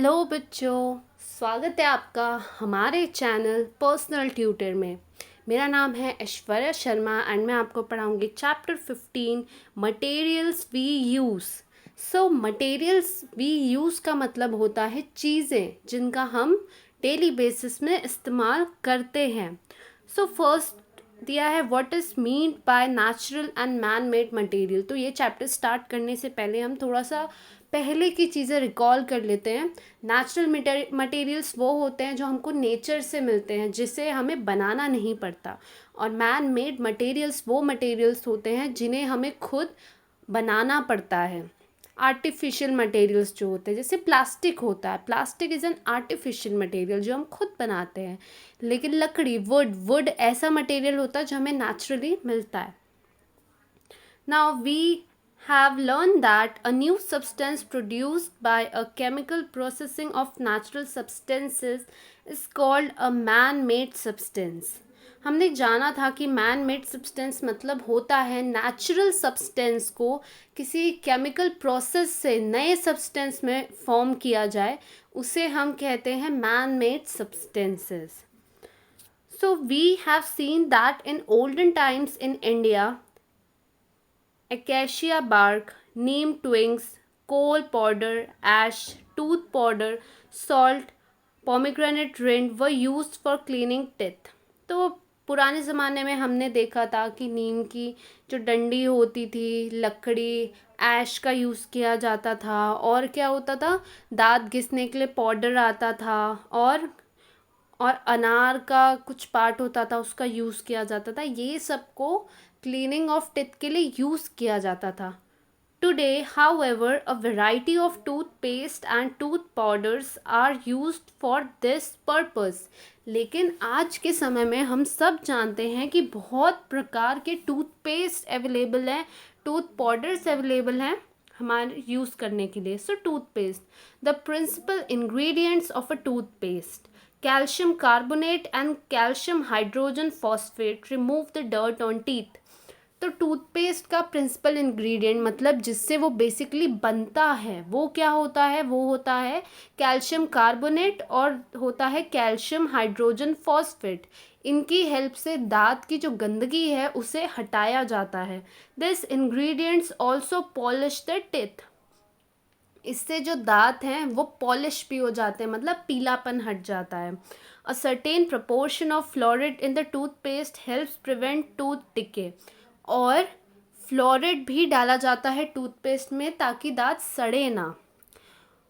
Hello बच्चों, स्वागत है आपका हमारे चैनल पर्सनल ट्यूटर में। मेरा नाम है ऐश्वर्या शर्मा एंड मैं आपको पढ़ाऊंगी chapter 15 materials we use. Materials we use का मतलब होता है चीज़ें जिनका हम डेली बेसिस में इस्तेमाल करते हैं। फर्स्ट दिया है what is mean by natural and man made material. तो ये चैप्टर स्टार्ट करने से पहले हम थोड़ा सा पहले की चीज़ें रिकॉल कर लेते हैं। नेचुरल मटेरियल्स वो होते हैं जो हमको नेचर से मिलते हैं, जिसे हमें बनाना नहीं पड़ता। और मैन मेड मटेरियल्स वो मटेरियल्स होते हैं जिन्हें हमें खुद बनाना पड़ता है। आर्टिफिशियल मटेरियल्स जो होते हैं, जैसे प्लास्टिक होता है, plastic is an artificial material जो हम खुद बनाते हैं। लेकिन लकड़ी, वुड ऐसा मटेरियल होता है जो हमें नेचुरली मिलता है। Now we have learned that a new substance produced by a chemical processing of natural substances is called a man-made substance. हमने जाना था कि मैन मेड सब्सटेंस मतलब होता है नेचुरल सब्सटेंस को किसी केमिकल प्रोसेस से नए सब्सटेंस में फॉर्म किया जाए, उसे हम कहते हैं man made substances. So we have seen that in olden times in India, acacia bark, neem twigs, coal powder, ash, tooth powder, salt, pomegranate rind were used for cleaning teeth. तो पुराने ज़माने में हमने देखा था कि नीम की जो डंडी होती थी, लकड़ी, ऐश का यूज़ किया जाता था, और क्या होता था, दांत घिसने के लिए पाउडर आता था, और अनार का कुछ पार्ट होता था उसका यूज़ किया जाता था। ये सबको क्लीनिंग ऑफ टीथ के लिए यूज़ किया जाता था। Today however a variety of toothpaste and tooth powders are used for this purpose. लेकिन आज के समय में हम सब जानते हैं कि बहुत प्रकार के टूथपेस्ट अवेलेबल हैं, टूथ पाउडर्स अवेलेबल हैं हमारे यूज़ करने के लिए। Toothpaste, the principal ingredients of a toothpaste, calcium carbonate and calcium hydrogen phosphate remove the dirt on teeth. तो टूथपेस्ट का प्रिंसिपल इंग्रेडिएंट मतलब जिससे वो बेसिकली बनता है, वो क्या होता है, वो होता है कैल्शियम कार्बोनेट और होता है कैल्शियम हाइड्रोजन फॉस्फेट। इनकी हेल्प से दांत की जो गंदगी है उसे हटाया जाता है। This ingredients also polish the teeth. इससे जो दांत हैं वो पॉलिश भी हो जाते हैं, मतलब पीलापन हट जाता है। A certain proportion of fluoride in the toothpaste helps prevent tooth decay. और फ्लोराइड भी डाला जाता है टूथपेस्ट में ताकि दांत सड़े ना।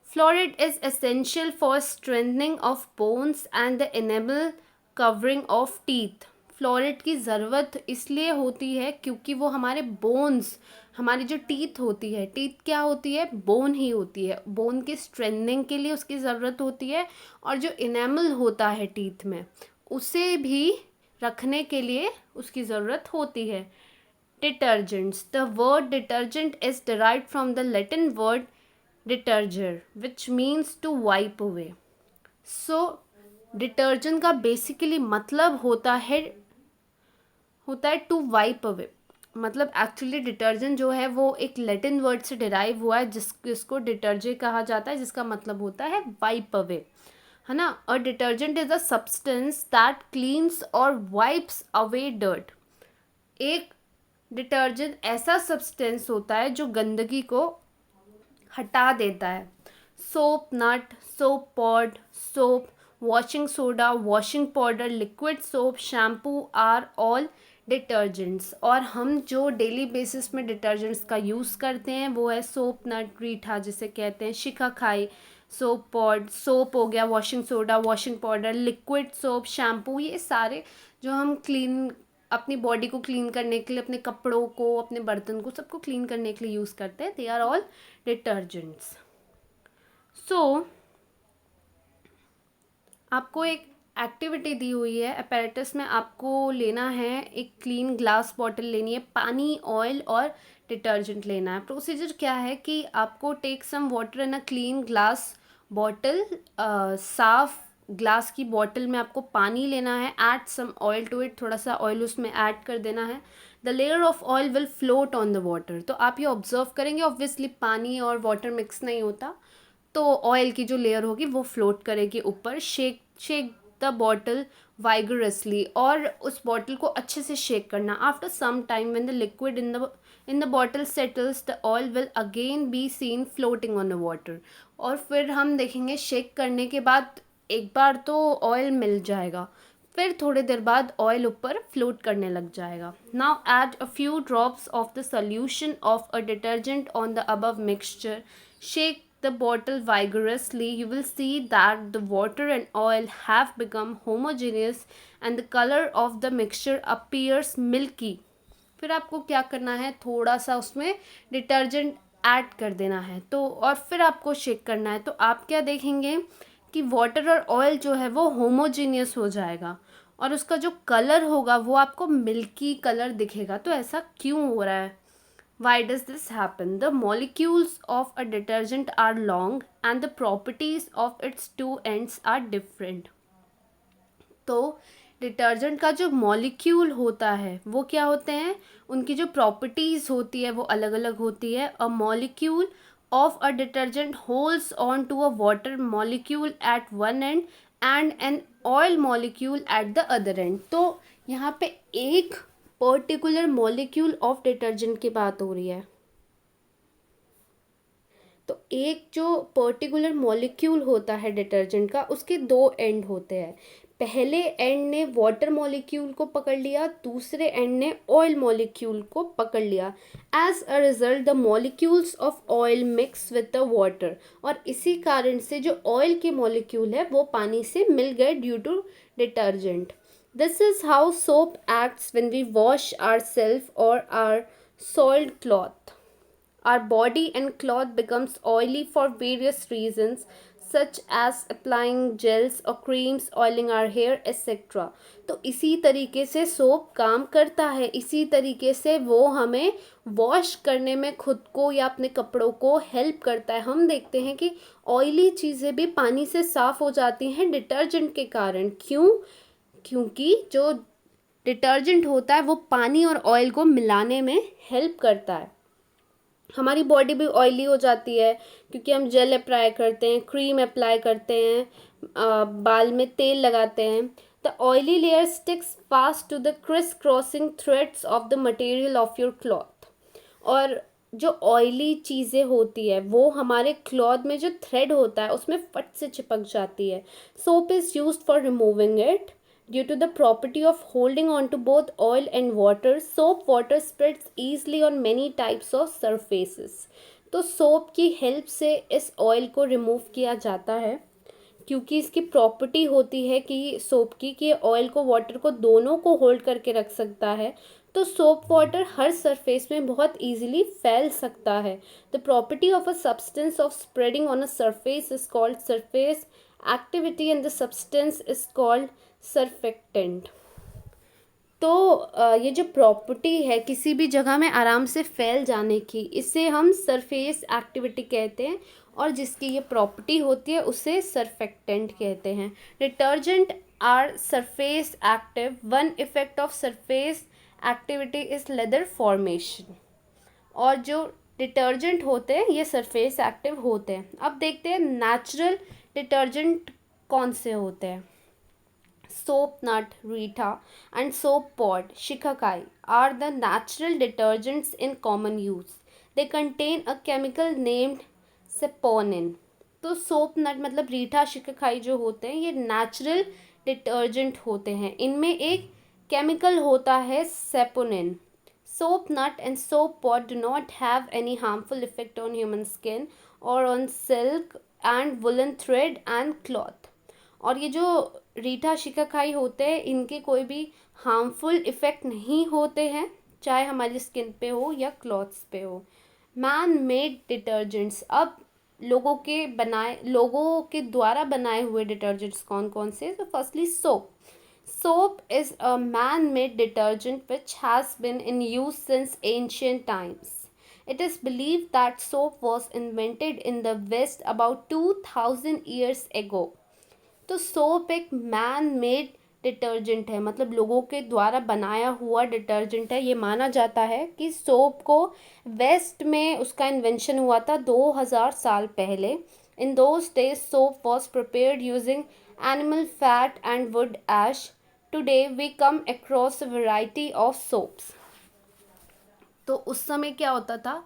Fluoride is essential for strengthening of bones and the enable covering of teeth. Fluoride की ज़रूरत इसलिए होती है क्योंकि वो हमारे बोन्स, हमारी जो टीथ होती है, टीथ क्या होती है, बोन ही होती है, बोन के स्ट्रेंथनिंग के लिए उसकी ज़रूरत होती है। और जो इनेमल होता है टीथ में, उसे भी रखने के लिए उसकी ज़रूरत होती है। Detergents, the word detergent is derived from the Latin word detergere which means to wipe away. Detergent का बेसिकली मतलब होता है टू वाइप अवे। मतलब एक्चुअली डिटर्जेंट जो है वो एक लैटिन वर्ड से डिराइव हुआ है जिसको डिटर्जे कहा जाता है, जिसका मतलब होता है वाइप अवे, है ना। A detergent is a substance that cleans और वाइप्स अवे डर्ट। एक डिटर्जेंट ऐसा सब्सटेंस होता है जो गंदगी को हटा देता है। Soap nut, soap pod, soap, washing soda, washing powder, liquid soap, shampoo are all detergents. और हम जो डेली बेसिस में डिटर्जेंट्स का यूज़ करते हैं वो है सोप नट, रीठा जिसे कहते हैं, शिकाखाई, सोप पॉड, सोप हो गया, washing soda, washing powder, liquid soap, shampoo, ये सारे जो हम क्लीन अपनी बॉडी को क्लीन करने के लिए, अपने कपड़ों को, अपने बर्तन को, सबको क्लीन करने के लिए यूज़ करते हैं, दे आर ऑल डिटर्जेंट्स। आपको एक एक्टिविटी दी हुई है अपैरेटस में, आपको लेना है एक क्लीन ग्लास बॉटल लेनी है, पानी, ऑयल और डिटर्जेंट लेना है। प्रोसीजर क्या है कि आपको take some water in a clean glass bottle, साफ ग्लास की बॉटल में आपको पानी लेना है, add some oil to it, थोड़ा सा ऑयल उसमें ऐड कर देना है। The layer of oil will float on the water. तो आप ये ऑब्जर्व करेंगे, ऑब्वियसली पानी और वाटर मिक्स नहीं होता, तो ऑयल की जो लेयर होगी वो फ्लोट करेगी ऊपर। Shake shake the bottle vigorously, और उस बॉटल को अच्छे से शेक करना। After some time when the liquid in the bottle settles the oil will again be seen floating on the water. और फिर हम देखेंगे शेक करने के बाद एक बार तो ऑयल मिल जाएगा, फिर थोड़ी देर बाद ऑयल ऊपर फ्लोट करने लग जाएगा। Now add a few drops of the solution of a detergent on the above mixture, shake the bottle vigorously. You will see that the water and oil have become homogeneous and the color of the mixture appears milky. फिर आपको क्या करना है, थोड़ा सा उसमें detergent add कर देना है तो, और फिर आपको शेक करना है। तो आप क्या देखेंगे कि वाटर और ऑयल जो है वो होमोजीनियस हो जाएगा और उसका जो कलर होगा वो आपको मिल्की कलर दिखेगा। तो ऐसा क्यों हो रहा है? Why does this happen? The molecules of a detergent are long and the properties of its two ends are different. तो डिटर्जेंट का जो मॉलिक्यूल होता है वो क्या होते हैं, उनकी जो प्रॉपर्टीज़ होती है वो अलग अलग होती है। A molecule of a detergent holds on to a water molecule at one end and an oil molecule at the other end. तो यहाँ पे एक पर्टिकुलर मॉलिक्यूल ऑफ डिटर्जेंट की बात हो रही है। तो एक जो पर्टिकुलर मॉलिक्यूल होता है डिटर्जेंट का, उसके दो एंड होते हैं। पहले एंड ने वाटर मॉलिक्यूल को पकड़ लिया, दूसरे एंड ने ऑयल मॉलिक्यूल को पकड़ लिया। As a result the molecules of oil mix with the water, और इसी कारण से जो ऑयल के मॉलिक्यूल है वो पानी से मिल गए due to detergent. This is how soap acts when we wash ourselves or our soiled cloth. Our body and cloth becomes oily for various reasons such as applying gels or creams, oiling our hair, etc. तो इसी तरीके से soap काम करता है, इसी तरीके से वो हमें वॉश करने में खुद को या अपने कपड़ों को हेल्प करता है। हम देखते हैं कि ऑयली चीज़ें भी पानी से साफ़ हो जाती हैं डिटर्जेंट के कारण। क्यों? क्योंकि जो डिटर्जेंट होता है वो पानी और ऑयल को मिलाने में हेल्प करता है। हमारी बॉडी भी ऑयली हो जाती है क्योंकि हम जेल अप्लाई करते हैं, क्रीम अप्लाई करते हैं, बाल में तेल लगाते हैं। The oily layer sticks fast to the criss crossing threads of the material of your cloth. और जो ऑयली चीज़ें होती है वो हमारे क्लॉथ में जो थ्रेड होता है उसमें फट से चिपक जाती है। Soap is used for removing it. Due to the property of holding on to both oil and water, soap water spreads easily on many types of surfaces. तो सोप की हेल्प से इस ऑयल को रिमूव किया जाता है क्योंकि इसकी प्रॉपर्टी होती है कि सोप की कि ऑयल को वाटर को दोनों को होल्ड करके रख सकता है। तो सोप वाटर हर सरफेस में बहुत ईजिली फैल सकता है। The property of a substance of spreading on a surface is called surface activity and the substance is called surfactant. तो ये जो प्रॉपर्टी है किसी भी जगह में आराम से फैल जाने की, इसे हम सरफेस एक्टिविटी कहते हैं, और जिसकी ये प्रॉपर्टी होती है उसे सरफेक्टेंट कहते हैं। Detergent are surface active. One effect of surface activity is lather formation. और जो डिटर्जेंट होते हैं ये सरफेस एक्टिव होते हैं। अब देखते हैं नेचुरल डिटर्जेंट कौन से होते हैं। Soap nut, Rita, and soap pod, Shikakai, are the natural detergents in common use. They contain a chemical named saponin. तो सोप नट मतलब रीठा शिकाकाई जो होते हैं ये नेचुरल डिटर्जेंट होते हैं। इनमें एक केमिकल होता है saponin. Soap nut and soap pod do not have any harmful effect on human skin और on silk and woollen thread and cloth. और ये जो रीठा शिकाकाई होते हैं इनके कोई भी हार्मफुल इफ़ेक्ट नहीं होते हैं, चाहे हमारी स्किन पे हो या क्लॉथ्स पे हो। Man made detergents. अब लोगों के द्वारा बनाए हुए डिटर्जेंट्स कौन कौन से? तो firstly soap. Soap is a man made detergent which has been in use since ancient times. It is believed that soap was invented in the West about 2000 years ago. तो सोप एक man made detergent है, मतलब लोगों के द्वारा बनाया हुआ detergent है। ये माना जाता है कि सोप को वेस्ट में उसका इन्वेंशन हुआ था 2000 साल पहले, In those days, soap was prepared using animal fat and wood ash. Today, we come across a variety of soaps. तो उस समय क्या होता था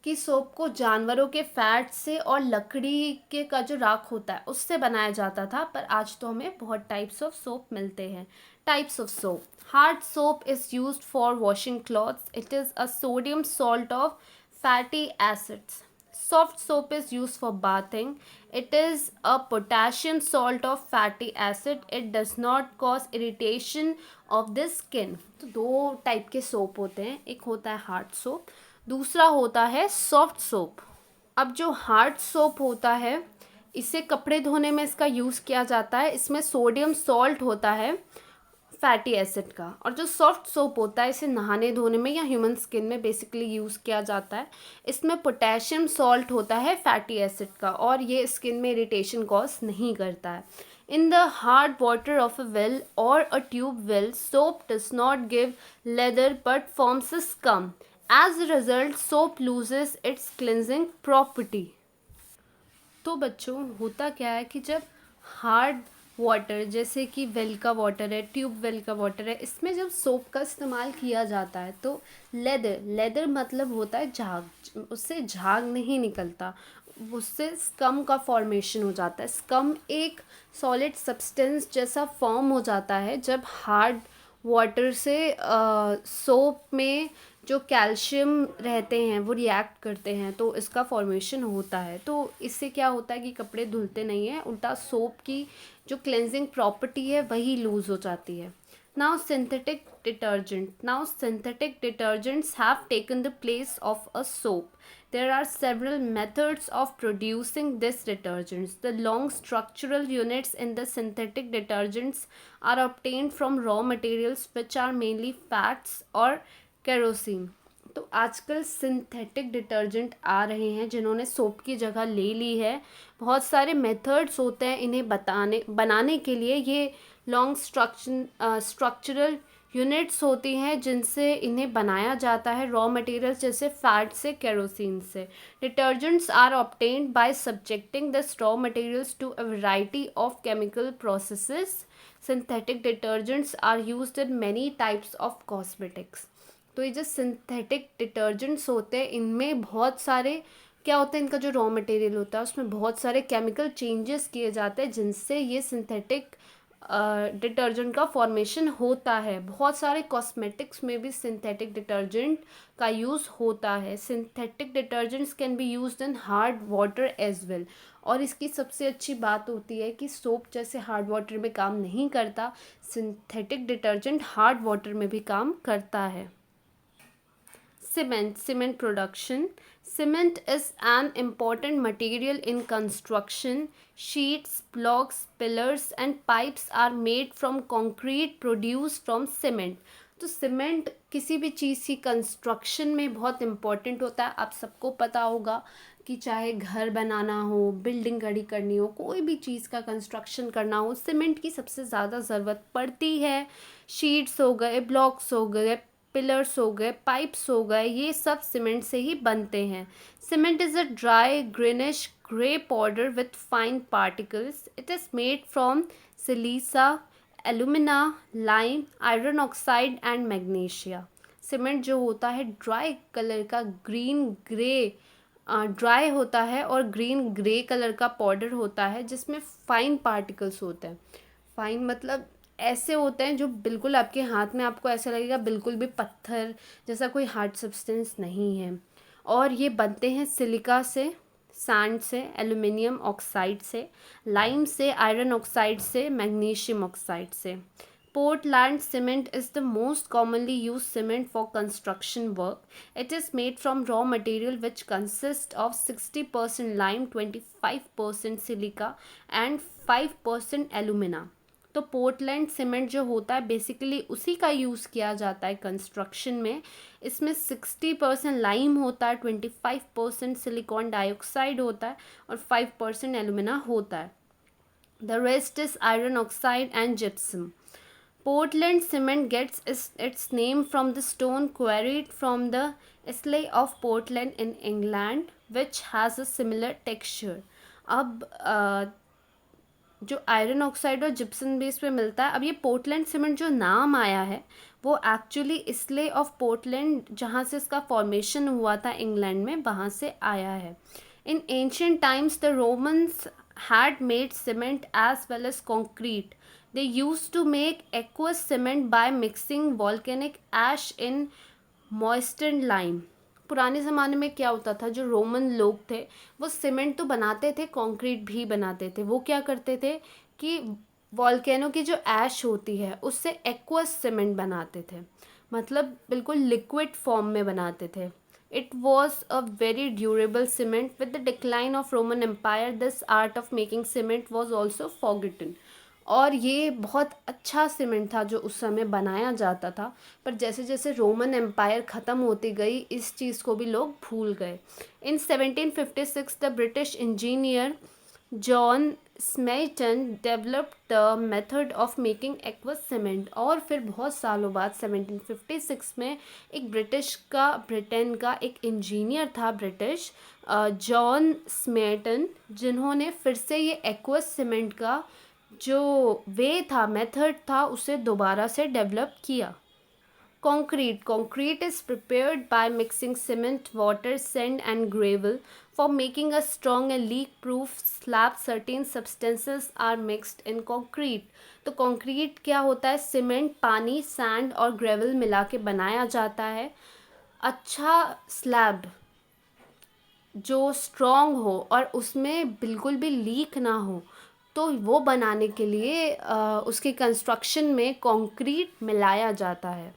कि सोप को जानवरों के फैट से और लकड़ी के का जो राख होता है उससे बनाया जाता था, पर आज तो हमें बहुत टाइप्स ऑफ सोप मिलते हैं. Types of soap. Hard soap is used for washing clothes. It is a sodium salt of fatty acids. Soft soap is used for bathing. It is a potassium salt of fatty acid. It does not cause irritation of the skin. तो दो type के soap होते हैं. एक होता है hard soap, दूसरा होता है सॉफ्ट सोप. अब जो हार्ड सोप होता है इसे कपड़े धोने में इसका यूज़ किया जाता है. इसमें सोडियम सॉल्ट होता है फैटी एसिड का. और जो सॉफ्ट सोप होता है इसे नहाने धोने में या ह्यूमन स्किन में बेसिकली यूज़ किया जाता है. इसमें पोटेशियम सॉल्ट होता है फैटी एसिड का और ये स्किन में इरिटेशन कॉज नहीं करता है. In the hard water of a well or a tube well, soap does not give lather but forms a scum. As a result soap loses its cleansing property. तो बच्चों होता क्या है कि जब हार्ड वाटर जैसे कि वेल का वाटर है, ट्यूब वेल का वाटर है, इसमें जब सोप का इस्तेमाल किया जाता है तो लेदर लेदर मतलब होता है झाग. उससे झाग नहीं निकलता, उससे स्कम का फॉर्मेशन हो जाता है. स्कम एक सॉलिड सब्सटेंस जैसा फॉर्म हो जाता है जब हार्ड वाटर से सोप में जो कैल्शियम रहते हैं वो रिएक्ट करते हैं तो इसका फॉर्मेशन होता है. तो इससे क्या होता है कि कपड़े धुलते नहीं हैं, उल्टा सोप की जो क्लेंजिंग प्रॉपर्टी है वही लूज़ हो जाती है. Now synthetic detergents have taken the place of a soap. There are several methods of producing these detergents. The long structural units in the synthetic detergents are obtained from raw materials which are mainly fats or kerosene. तो आजकल synthetic detergent आ रहे हैं जिन्होंने soap की जगह ले ली है. बहुत सारे मेथड्स होते हैं इन्हें बनाने के लिए. ये लॉन्ग स्ट्रक्चरल यूनिट्स होती हैं जिनसे इन्हें बनाया जाता है रॉ मटेरियल्स जैसे फैट से, केरोसिन से. Detergents are obtained by subjecting this raw materials to a variety of chemical processes. Synthetic detergents are used in many types of cosmetics. तो ये जो सिंथेटिक डिटर्जेंट्स होते हैं इनमें बहुत सारे क्या होता है, इनका जो रॉ मटेरियल होता है उसमें बहुत सारे केमिकल चेंजेस किए जाते हैं जिनसे ये सिंथेटिक डिटर्जेंट का फॉर्मेशन होता है. बहुत सारे कॉस्मेटिक्स में भी सिंथेटिक डिटर्जेंट का यूज़ होता है. Synthetic detergents can be used in hard water as well. और इसकी सबसे अच्छी बात होती है कि सोप जैसे हार्ड वाटर में काम नहीं करता, सिंथेटिक डिटर्जेंट हार्ड वाटर में भी काम करता है. Cement production. Cement is an important material in construction. Sheets, blocks, pillars and pipes are made from concrete produced from cement. तो सीमेंट किसी भी चीज़ की कंस्ट्रक्शन में बहुत इम्पॉर्टेंट होता है. आप सबको पता होगा कि चाहे घर बनाना हो, बिल्डिंग खड़ी करनी हो, कोई भी चीज़ का कंस्ट्रक्शन करना हो, सीमेंट की सबसे ज़्यादा ज़रूरत पड़ती है. शीट्स हो गए, ब्लॉक्स हो गए, पिलर्स हो गए, पाइप्स हो गए, ये सब सीमेंट से ही बनते हैं. Cement is a dry greenish grey powder with fine particles. It is made from silica, alumina, lime, iron oxide and magnesia. Cement जो होता है ड्राई कलर का ग्रीन ग्रे ड्राई होता है और ग्रीन ग्रे कलर का पाउडर होता है जिसमें फाइन पार्टिकल्स होते हैं. फाइन मतलब ऐसे होते हैं जो बिल्कुल आपके हाथ में आपको ऐसा लगेगा बिल्कुल भी पत्थर जैसा कोई हार्ड सब्सटेंस नहीं है. और ये बनते हैं सिलिका से, सैंड से, एल्युमिनियम ऑक्साइड से, लाइम से, आयरन ऑक्साइड से, मैग्नीशियम ऑक्साइड से. Portland cement is the most commonly used cement for construction work. It is made from raw material which consists of 60% lime, 25% silica and 5% alumina. तो Portland cement जो होता है basically उसी का use किया जाता है कंस्ट्रक्शन में. इसमें 60% लाइम होता है, 25% सिलिकॉन डाइऑक्साइड होता है और 5% एलुमिना होता है. The rest is iron oxide and gypsum. Portland cement gets its name from the stone quarried from the Islay of Portland in England, which has a similar texture. अब जो iron oxide और gypsum base पे मिलता है। अब ये Portland cement जो नाम आया है वो एक्चुअली इसले ऑफ पोर्टलैंड, जहाँ से इसका फॉर्मेशन हुआ था इंग्लैंड में, वहाँ से आया है। In ancient times the Romans had made cement as well as concrete. They used to make aqueous cement by mixing volcanic ash in moistened lime. पुराने ज़माने में क्या होता था, जो रोमन लोग थे वो सीमेंट तो बनाते थे, कंक्रीट भी बनाते थे। वो क्या करते थे कि वॉल्केनो की जो ऐश होती है उससे एक्वस सीमेंट बनाते थे, मतलब बिल्कुल लिक्विड फॉर्म में बनाते थे। It was a very durable cement. With the decline of Roman Empire, this art of making cement was also forgotten. और ये बहुत अच्छा सीमेंट था जो उस समय बनाया जाता था, पर जैसे जैसे रोमन एम्पायर ख़त्म होती गई इस चीज़ को भी लोग भूल गए। In 1756 the British engineer John Smeaton developed the method of making aqueous cement. और फिर बहुत सालों बाद 1756 में एक ब्रिटेन का एक इंजीनियर था ब्रिटिश, जॉन स्मेटन, जिन्होंने फिर से ये एक्वस सीमेंट का जो वे था, मेथड था, उसे दोबारा से डेवलप किया। Concrete is prepared by mixing cement, water, sand and gravel. For making a strong and leak-proof slab, certain substances are mixed in concrete. तो concrete क्या होता है? सीमेंट, पानी, सैंड और ग्रेवल मिला के बनाया जाता है। अच्छा स्लैब जो स्ट्रॉन्ग हो और उसमें बिल्कुल भी लीक ना हो, तो वो बनाने के लिए उसके कंस्ट्रक्शन में कंक्रीट मिलाया जाता है।